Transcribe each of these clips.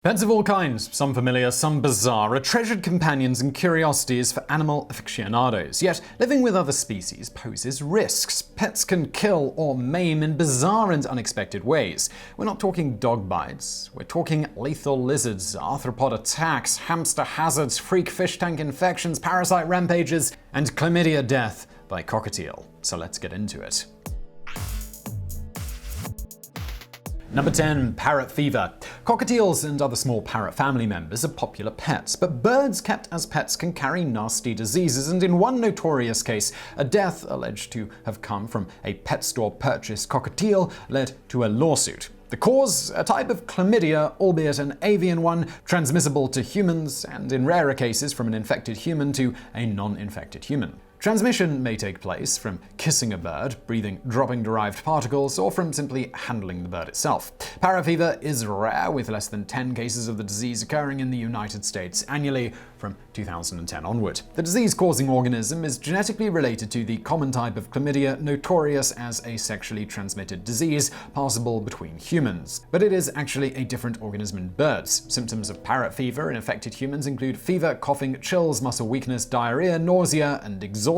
Pets of all kinds, some familiar, some bizarre, are treasured companions and curiosities for animal aficionados. Yet, living with other species poses risks. Pets can kill or maim in bizarre and unexpected ways. We're not talking dog bites, we're talking lethal lizards, arthropod attacks, hamster hazards, freak fish tank infections, parasite rampages, and chlamydia death by cockatiel. So let's get into it. Number 10. Parrot Fever. Cockatiels and other small parrot family members are popular pets, but birds kept as pets can carry nasty diseases, and in one notorious case, a death alleged to have come from a pet store purchased cockatiel led to a lawsuit. The cause? A type of chlamydia, albeit an avian one, transmissible to humans, and in rarer cases from an infected human to a non-infected human. Transmission may take place from kissing a bird, breathing dropping-derived particles, or from simply handling the bird itself. Parrot fever is rare, with less than 10 cases of the disease occurring in the United States annually from 2010 onward. The disease-causing organism is genetically related to the common type of chlamydia, notorious as a sexually transmitted disease passable between humans. But it is actually a different organism in birds. Symptoms of parrot fever in affected humans include fever, coughing, chills, muscle weakness, diarrhea, nausea, and exhaustion.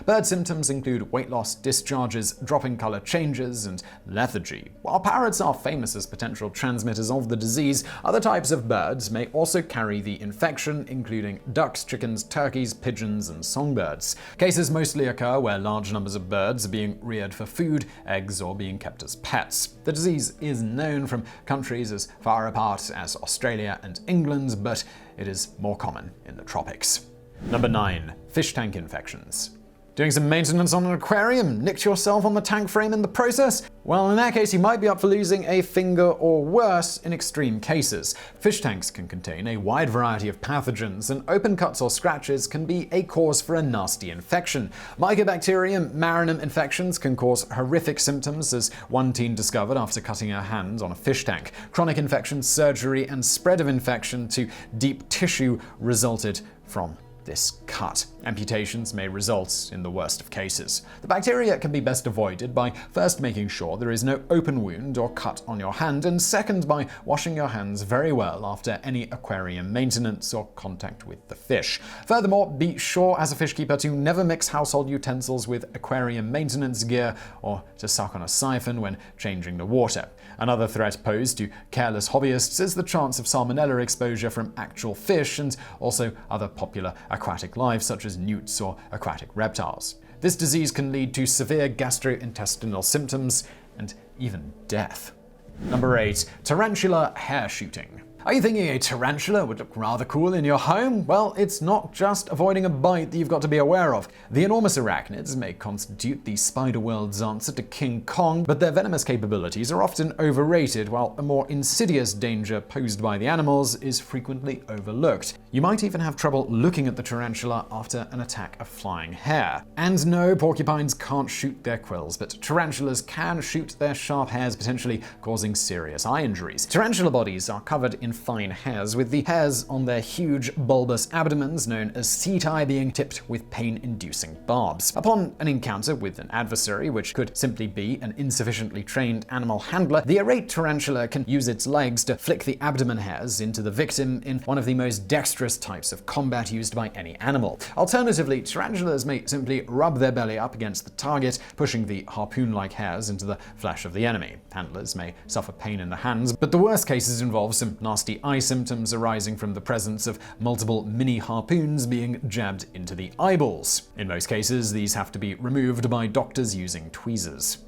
Bird symptoms include weight loss, discharges, dropping color changes, and lethargy. While parrots are famous as potential transmitters of the disease, other types of birds may also carry the infection, including ducks, chickens, turkeys, pigeons, and songbirds. Cases mostly occur where large numbers of birds are being reared for food, eggs, or being kept as pets. The disease is known from countries as far apart as Australia and England, but it is more common in the tropics. Number 9. Fish tank infections. Doing some maintenance on an aquarium? Nicked yourself on the tank frame in the process? Well, in that case, you might be up for losing a finger or worse in extreme cases. Fish tanks can contain a wide variety of pathogens, and open cuts or scratches can be a cause for a nasty infection. Mycobacterium marinum infections can cause horrific symptoms, as one teen discovered after cutting her hand on a fish tank. Chronic infection, surgery, and spread of infection to deep tissue resulted from this cut. Amputations may result in the worst of cases. The bacteria can be best avoided by first making sure there is no open wound or cut on your hand, and second by washing your hands very well after any aquarium maintenance or contact with the fish. Furthermore, be sure as a fish keeper to never mix household utensils with aquarium maintenance gear or to suck on a siphon when changing the water. Another threat posed to careless hobbyists is the chance of salmonella exposure from actual fish and also other popular aquatic life such as newts or aquatic reptiles. This disease can lead to severe gastrointestinal symptoms and even death. Number 8. Tarantula hair shooting. Are you thinking a tarantula would look rather cool in your home? Well, it's not just avoiding a bite that you've got to be aware of. The enormous arachnids may constitute the spider world's answer to King Kong, but their venomous capabilities are often overrated, while a more insidious danger posed by the animals is frequently overlooked. You might even have trouble looking at the tarantula after an attack of flying hair. And no, porcupines can't shoot their quills, but tarantulas can shoot their sharp hairs, potentially causing serious eye injuries. Tarantula bodies are covered in fine hairs, with the hairs on their huge bulbous abdomens, known as setae, being tipped with pain-inducing barbs. Upon an encounter with an adversary, which could simply be an insufficiently trained animal handler, the irate tarantula can use its legs to flick the abdomen hairs into the victim in one of the most dexterous types of combat used by any animal. Alternatively, tarantulas may simply rub their belly up against the target, pushing the harpoon-like hairs into the flesh of the enemy. Handlers may suffer pain in the hands, but the worst cases involve some nasty eye symptoms arising from the presence of multiple mini harpoons being jabbed into the eyeballs. In most cases, these have to be removed by doctors using tweezers.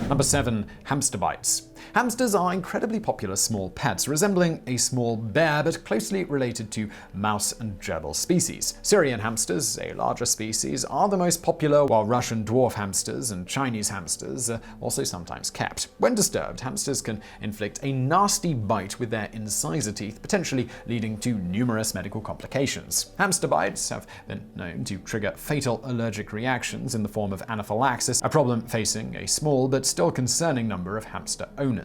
Number 7. Hamster Bites. Hamsters are incredibly popular small pets, resembling a small bear but closely related to mouse and gerbil species. Syrian hamsters, a larger species, are the most popular, while Russian dwarf hamsters and Chinese hamsters are also sometimes kept. When disturbed, hamsters can inflict a nasty bite with their incisor teeth, potentially leading to numerous medical complications. Hamster bites have been known to trigger fatal allergic reactions in the form of anaphylaxis, a problem facing a small but still concerning number of hamster owners.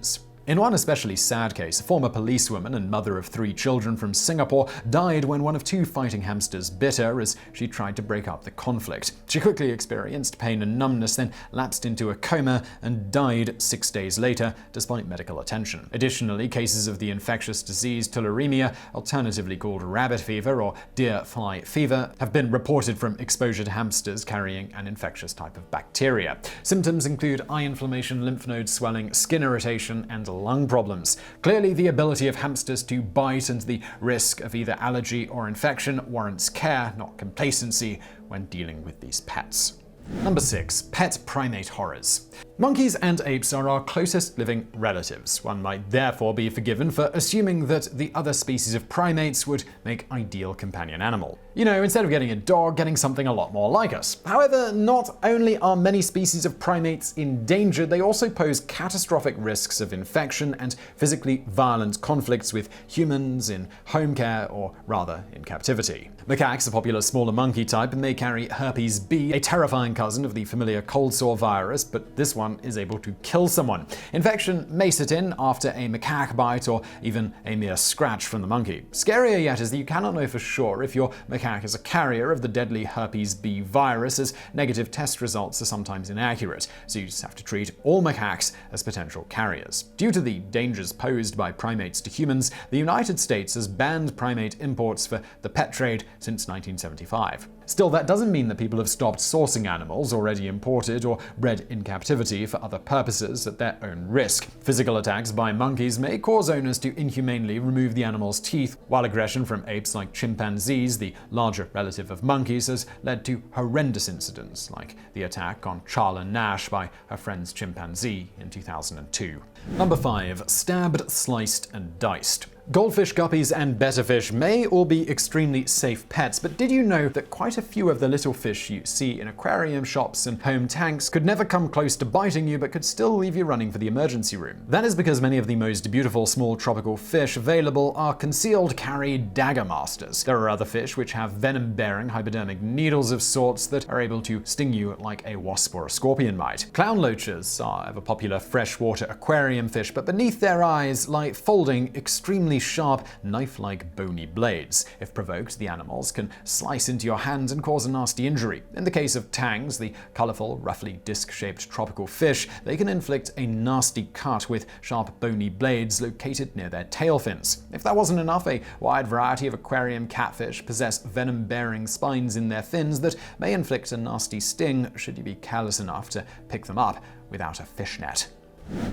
In one especially sad case, a former policewoman and mother of 3 children from Singapore died when one of 2 fighting hamsters bit her as she tried to break up the conflict. She quickly experienced pain and numbness, then lapsed into a coma and died 6 days later despite medical attention. Additionally, cases of the infectious disease tularemia, alternatively called rabbit fever or deer fly fever, have been reported from exposure to hamsters carrying an infectious type of bacteria. Symptoms include eye inflammation, lymph node swelling, skin irritation, and lung problems. Clearly, the ability of hamsters to bite and the risk of either allergy or infection warrants care, not complacency, when dealing with these pets. Number 6. Pet primate horrors. Monkeys and apes are our closest living relatives. One might therefore be forgiven for assuming that the other species of primates would make ideal companion animal. You know, instead of getting a dog, getting something a lot more like us. However, not only are many species of primates endangered, they also pose catastrophic risks of infection and physically violent conflicts with humans in home care or rather in captivity. Macaques, a popular smaller monkey type, may carry herpes B, a terrifying cousin of the familiar cold sore virus, but this one is able to kill someone. Infection may set in after a macaque bite or even a mere scratch from the monkey. Scarier yet is that you cannot know for sure if your macaque is a carrier of the deadly herpes B virus, as negative test results are sometimes inaccurate, so you just have to treat all macaques as potential carriers. Due to the dangers posed by primates to humans, the United States has banned primate imports for the pet trade since 1975. Still, that doesn't mean that people have stopped sourcing animals already imported or bred in captivity for other purposes at their own risk. Physical attacks by monkeys may cause owners to inhumanely remove the animal's teeth, while aggression from apes like chimpanzees, the larger relative of monkeys, has led to horrendous incidents like the attack on Charla Nash by her friend's chimpanzee in 2002. Number 5. Stabbed, sliced, and diced. Goldfish, guppies, and betterfish may all be extremely safe pets, but did you know that quite a few of the little fish you see in aquarium shops and home tanks could never come close to biting you but could still leave you running for the emergency room? That is because many of the most beautiful small tropical fish available are concealed carry dagger masters. There are other fish which have venom-bearing hypodermic needles of sorts that are able to sting you like a wasp or a scorpion might. Clown loaches are ever popular freshwater aquarium fish, but beneath their eyes lie folding, extremely sharp, knife-like bony blades. If provoked, the animals can slice into your hand and cause a nasty injury. In the case of tangs, the colorful, roughly disc-shaped tropical fish, they can inflict a nasty cut with sharp bony blades located near their tail fins. If that wasn't enough, a wide variety of aquarium catfish possess venom-bearing spines in their fins that may inflict a nasty sting should you be careless enough to pick them up without a fishnet.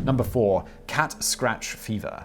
Number 4. Cat scratch fever.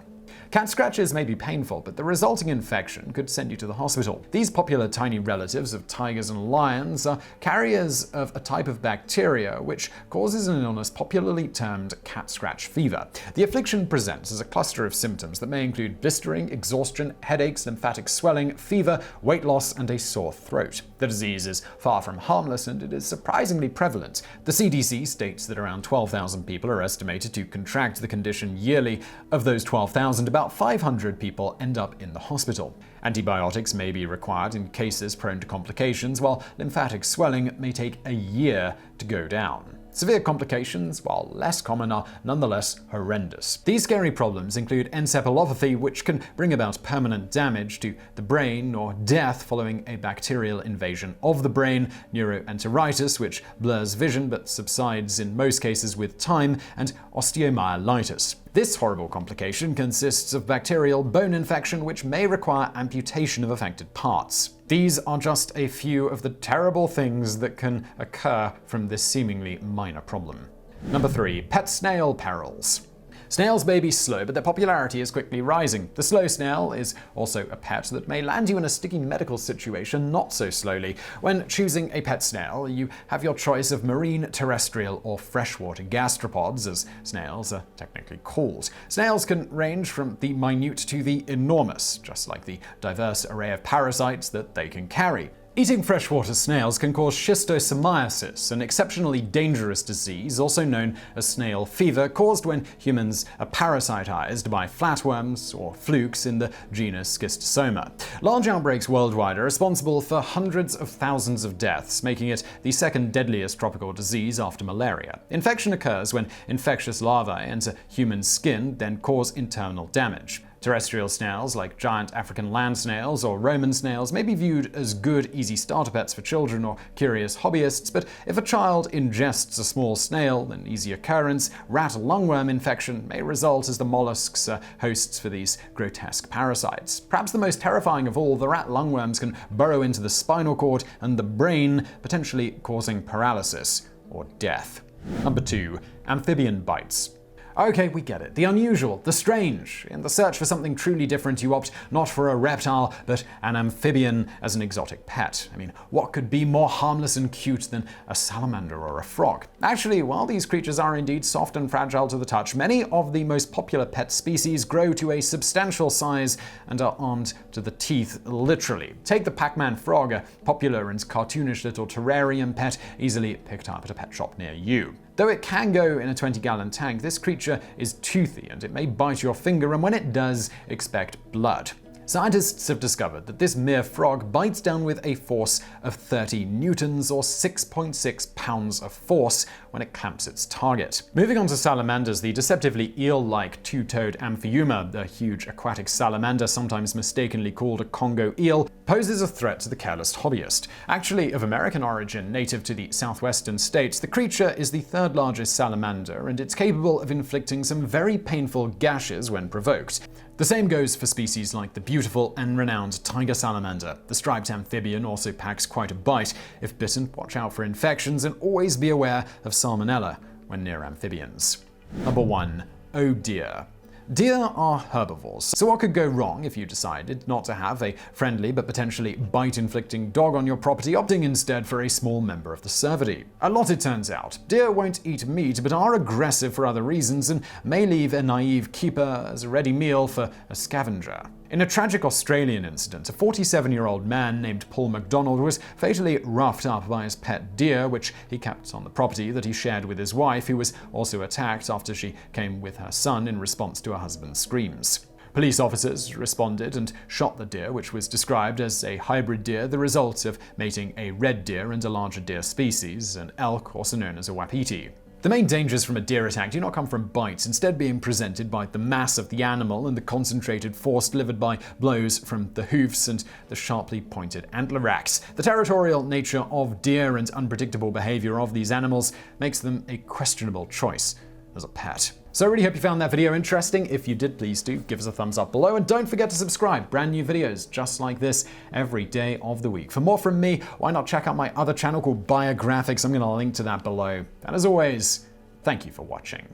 Cat scratches may be painful, but the resulting infection could send you to the hospital. These popular tiny relatives of tigers and lions are carriers of a type of bacteria which causes an illness popularly termed cat scratch fever. The affliction presents as a cluster of symptoms that may include blistering, exhaustion, headaches, lymphatic swelling, fever, weight loss, and a sore throat. The disease is far from harmless, and it is surprisingly prevalent. The CDC states that around 12,000 people are estimated to contract the condition yearly. Of those 12,000, about 500 people end up in the hospital. Antibiotics may be required in cases prone to complications, while lymphatic swelling may take a year to go down. Severe complications, while less common, are nonetheless horrendous. These scary problems include encephalopathy, which can bring about permanent damage to the brain or death following a bacterial invasion of the brain, neuroenteritis, which blurs vision but subsides in most cases with time, and osteomyelitis. This horrible complication consists of bacterial bone infection which may require amputation of affected parts. These are just a few of the terrible things that can occur from this seemingly minor problem. Number 3. Pet snail perils. Snails may be slow, but their popularity is quickly rising. The slow snail is also a pet that may land you in a sticky medical situation not so slowly. When choosing a pet snail, you have your choice of marine, terrestrial, or freshwater gastropods, as snails are technically called. Snails can range from the minute to the enormous, just like the diverse array of parasites that they can carry. Eating freshwater snails can cause schistosomiasis, an exceptionally dangerous disease, also known as snail fever, caused when humans are parasitized by flatworms or flukes in the genus Schistosoma. Large outbreaks worldwide are responsible for hundreds of thousands of deaths, making it the second deadliest tropical disease after malaria. Infection occurs when infectious larvae enter human skin, then cause internal damage. Terrestrial snails, like giant African land snails or Roman snails, may be viewed as good, easy starter pets for children or curious hobbyists, but if a child ingests a small snail, an easy occurrence, rat lungworm infection may result as the mollusks are hosts for these grotesque parasites. Perhaps the most terrifying of all, the rat lungworms can burrow into the spinal cord and the brain, potentially causing paralysis or death. Number 2. Amphibian bites. Okay, we get it. The unusual, the strange. In the search for something truly different, you opt not for a reptile, but an amphibian as an exotic pet. I mean, what could be more harmless and cute than a salamander or a frog? Actually, while these creatures are indeed soft and fragile to the touch, many of the most popular pet species grow to a substantial size and are armed to the teeth, literally. Take the Pac-Man frog, a popular and cartoonish little terrarium pet easily picked up at a pet shop near you. Though it can go in a 20-gallon tank, this creature is toothy and it may bite your finger, and when it does, expect blood. Scientists have discovered that this mere frog bites down with a force of 30 newtons or 6.6 pounds of force when it clamps its target. Moving on to salamanders, the deceptively eel-like two-toed Amphiuma, a huge aquatic salamander sometimes mistakenly called a Congo eel, poses a threat to the careless hobbyist. Actually, of American origin, native to the southwestern states, the creature is the third largest salamander, and it's capable of inflicting some very painful gashes when provoked. The same goes for species like the beautiful and renowned tiger salamander. The striped amphibian also packs quite a bite. If bitten, watch out for infections and always be aware of salmonella when near amphibians. Number 1. Oh dear. Deer are herbivores, so what could go wrong if you decided not to have a friendly but potentially bite-inflicting dog on your property, opting instead for a small member of the cervidae? A lot, it turns out. Deer won't eat meat, but are aggressive for other reasons and may leave a naive keeper as a ready meal for a scavenger. In a tragic Australian incident, a 47-year-old man named Paul McDonald was fatally roughed up by his pet deer, which he kept on the property that he shared with his wife, who was also attacked after she came with her son in response to her husband's screams. Police officers responded and shot the deer, which was described as a hybrid deer, the result of mating a red deer and a larger deer species, an elk also known as a wapiti. The main dangers from a deer attack do not come from bites, instead being presented by the mass of the animal and the concentrated force delivered by blows from the hoofs and the sharply pointed antler racks. The territorial nature of deer and unpredictable behavior of these animals makes them a questionable choice as a pet. So I really hope you found that video interesting. If you did, please do give us a thumbs up below, and don't forget to subscribe. Brand new videos just like this every day of the week. For more from me, why not check out my other channel called Biographics? I'm going to link to that below. And as always, thank you for watching.